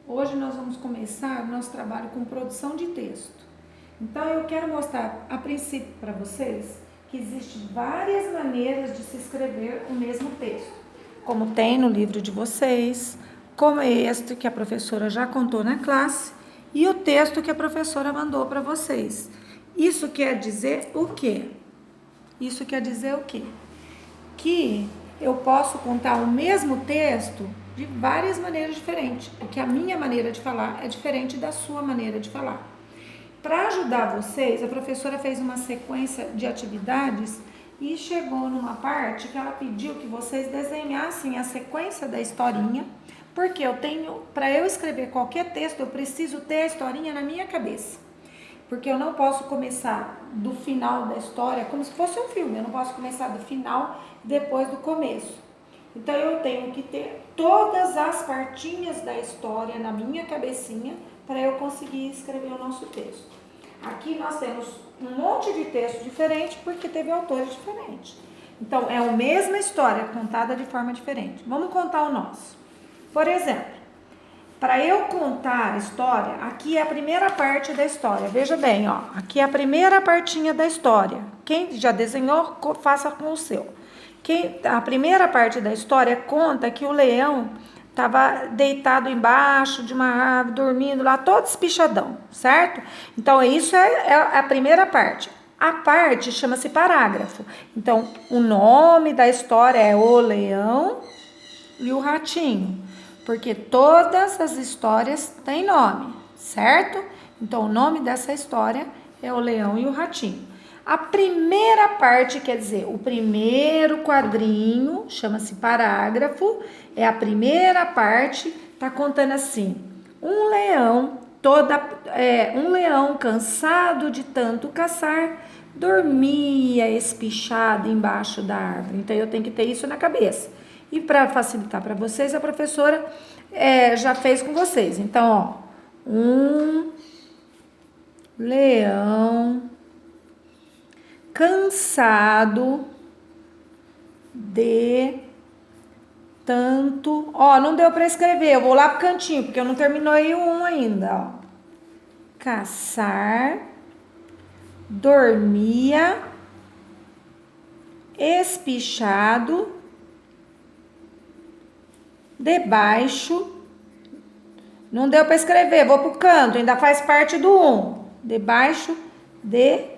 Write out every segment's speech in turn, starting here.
Hoje nós vamos começar o nosso trabalho com produção de texto. Então eu quero mostrar a princípio para vocês que existem várias maneiras de se escrever o mesmo texto, como tem no livro de vocês, como este que a professora já contou na classe e o texto que a professora mandou para vocês. Isso quer dizer o quê? Isso quer dizer o quê? Que eu posso contar o mesmo texto de várias maneiras diferentes, porque a minha maneira de falar é diferente da sua maneira de falar. Para ajudar vocês, a professora fez uma sequência de atividades e chegou numa parte que ela pediu que vocês desenhassem a sequência da historinha, porque para eu escrever qualquer texto, eu preciso ter a historinha na minha cabeça. Porque eu não posso começar do final da história como se fosse um filme. Eu não posso começar do final depois do começo. Então eu tenho que ter todas as partinhas da história na minha cabecinha para eu conseguir escrever o nosso texto. Aqui nós temos um monte de texto diferente porque teve autores diferentes. Então é a mesma história contada de forma diferente. Vamos contar o nosso. Por exemplo, para eu contar a história, aqui é a primeira parte da história. Veja bem, ó, aqui é a primeira partinha da história. Quem já desenhou, faça com o seu. A primeira parte da história conta que o leão estava deitado embaixo de uma árvore, dormindo lá, todo espichadão, certo? Então, isso é a primeira parte. A parte chama-se parágrafo. Então, o nome da história é O Leão e o Ratinho, porque todas as histórias têm nome, certo? Então, o nome dessa história é O Leão e o Ratinho. A primeira parte, quer dizer, o primeiro quadrinho, chama-se parágrafo, é a primeira parte, tá contando assim: um leão cansado de tanto caçar, dormia espichado embaixo da árvore. Então, eu tenho que ter isso na cabeça. E para facilitar para vocês, a professora já fez com vocês. Então, ó, um leão cansado de tanto... Ó, não deu para escrever, eu vou lá pro cantinho, porque eu não terminei o 1 ainda, ó. Caçar, dormia, espichado, debaixo... Não deu para escrever, vou pro canto, ainda faz parte do 1. Debaixo de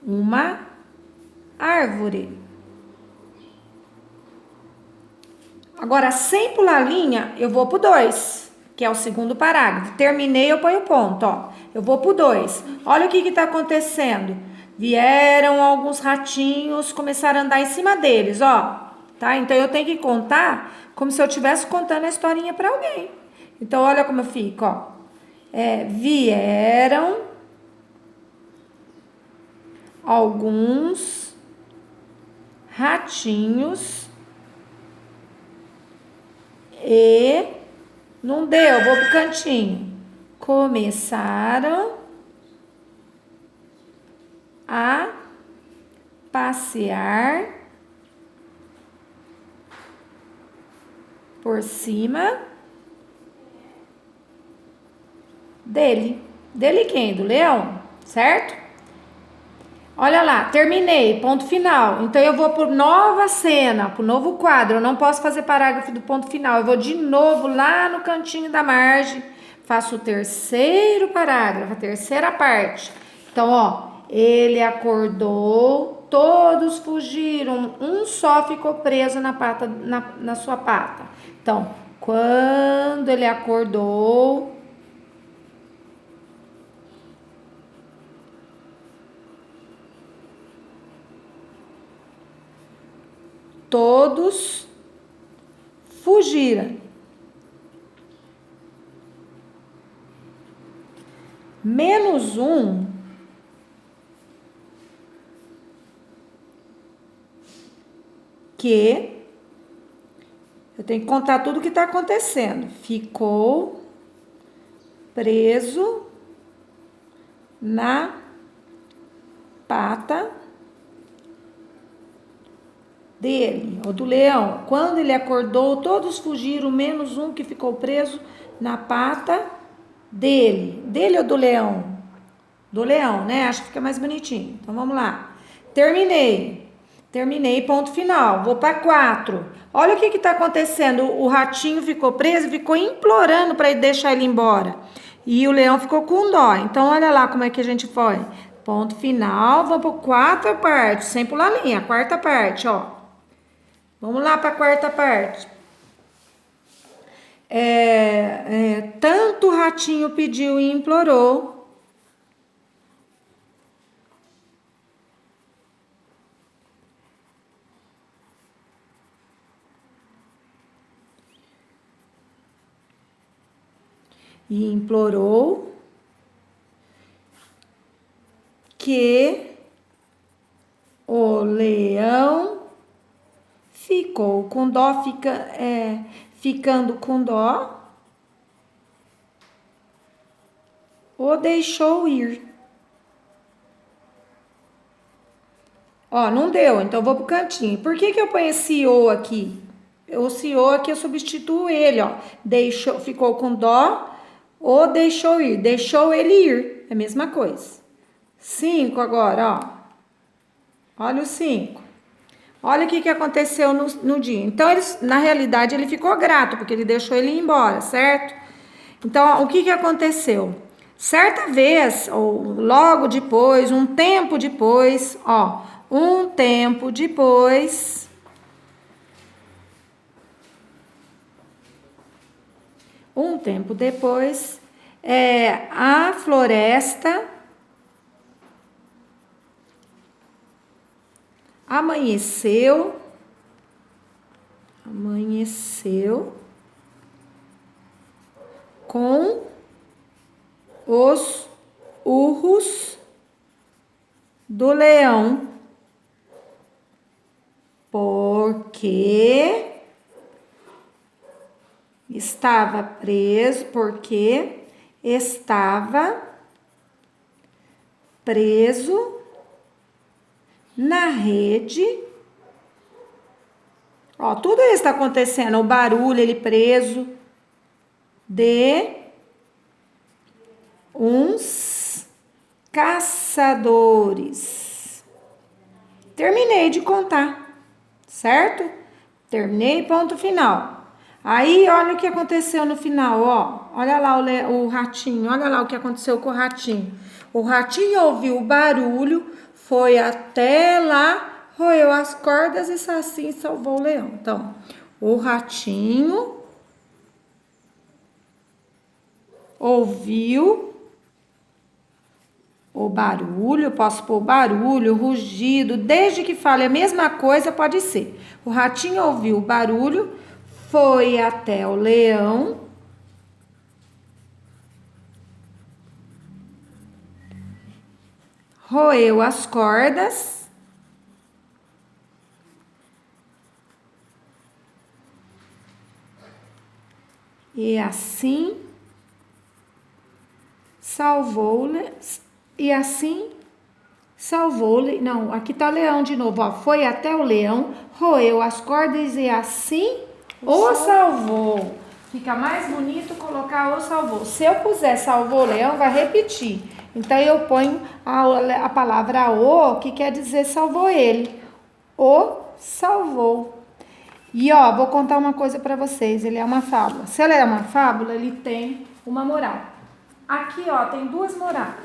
uma árvore. Agora, sem pular linha, eu vou pro 2, que é o segundo parágrafo. Terminei, eu ponho ponto, ó. Eu vou pro 2. Olha o que tá acontecendo. Vieram alguns ratinhos, começaram a andar em cima deles, ó. Tá? Então, eu tenho que contar como se eu estivesse contando a historinha para alguém. Então, olha como eu fico, ó. Vieram alguns ratinhos e não deu, vou pro cantinho. Começaram a passear por cima dele. Dele quem? Do leão, certo? Olha lá, terminei, ponto final. Então, eu vou por nova cena, por novo quadro. Eu não posso fazer parágrafo do ponto final. Eu vou de novo lá no cantinho da margem, faço o terceiro parágrafo, a terceira parte. Então, ó, ele acordou, todos fugiram, um só ficou preso na sua pata. Então, quando ele acordou... todos fugiram. Menos um que eu tenho que contar tudo o que está acontecendo. Ficou preso na pata dele, ou do leão. Quando ele acordou, todos fugiram, menos um que ficou preso na pata dele. Dele ou do leão? Do leão, né? Acho que fica mais bonitinho. Então, vamos lá. Terminei, ponto final. Vou para 4. Olha o que está acontecendo. O ratinho ficou preso, ficou implorando para deixar ele embora. E o leão ficou com dó. Então, olha lá como é que a gente foi. Ponto final. Vamos para a quarta parte. Sem pular linha. Quarta parte, ó. Vamos lá para a quarta parte. Tanto o ratinho pediu e implorou. E implorou que o leão ficou com dó, ficando com dó, o deixou ir. Ó, não deu, então vou pro cantinho. Por que eu ponho esse o aqui? Esse o aqui eu substituo ele, ó. Ficou com dó, o deixou ir. Deixou ele ir. É a mesma coisa. 5 agora, ó. Olha o 5. Olha o que aconteceu no dia. Então, na realidade, ele ficou grato, porque ele deixou ele ir embora, certo? Então, ó, o que aconteceu? Certa vez, ou logo depois, um tempo depois, a floresta amanheceu com os urros do leão, porque estava preso na rede. Ó, tudo isso está acontecendo, o barulho, ele preso de uns caçadores. Terminei de contar, certo? Terminei, ponto final. Aí, olha o que aconteceu no final, ó. Olha lá o ratinho, olha lá o que aconteceu com o ratinho. O ratinho ouviu o barulho, foi até lá, roeu as cordas e assim salvou o leão. Então, o ratinho ouviu o barulho, posso pôr barulho, rugido, desde que fale a mesma coisa, pode ser. O ratinho ouviu o barulho, foi até o leão, roeu as cordas e assim salvou-lhe. Não, aqui tá leão de novo, ó. Foi até o leão, roeu as cordas e assim o salvou. Fica mais bonito colocar o salvou. Se eu puser salvou o leão, vai repetir. Então, eu ponho a palavra o, que quer dizer salvou ele. O salvou. E, ó, vou contar uma coisa para vocês. Ele é uma fábula. Se ele é uma fábula, ele tem uma moral. Aqui, ó, tem duas morais.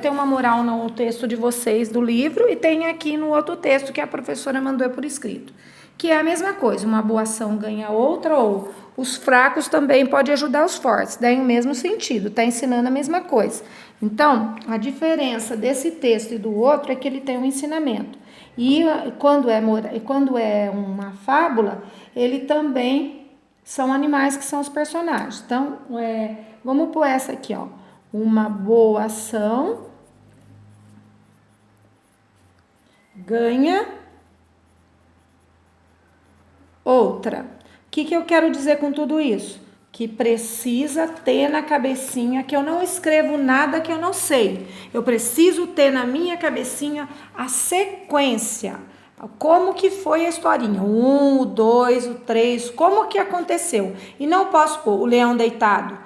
Tem uma moral no texto de vocês do livro e tem aqui no outro texto que a professora mandou por escrito. Que é a mesma coisa, uma boa ação ganha outra, ou os fracos também podem ajudar os fortes. Daí o mesmo sentido, está ensinando a mesma coisa. Então, a diferença desse texto e do outro é que ele tem um ensinamento. E quando é uma fábula, ele também são animais que são os personagens. Então, vamos pôr essa aqui, ó. Uma boa ação ganha outra. O que eu quero dizer com tudo isso? Que precisa ter na cabecinha, que eu não escrevo nada que eu não sei. Eu preciso ter na minha cabecinha a sequência. Como que foi a historinha? O 1, o 2, o 3, como que aconteceu? E não posso pôr o leão deitado,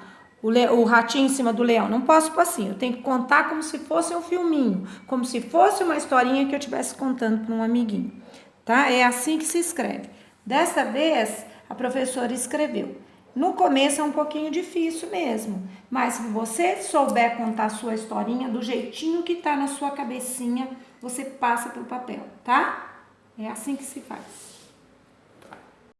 o ratinho em cima do leão. Não posso pôr assim. Eu tenho que contar como se fosse um filminho, como se fosse uma historinha que eu estivesse contando para um amiguinho. Tá? É assim que se escreve. Dessa vez, a professora escreveu. No começo é um pouquinho difícil mesmo, mas se você souber contar a sua historinha do jeitinho que tá na sua cabecinha, você passa pro papel, tá? É assim que se faz.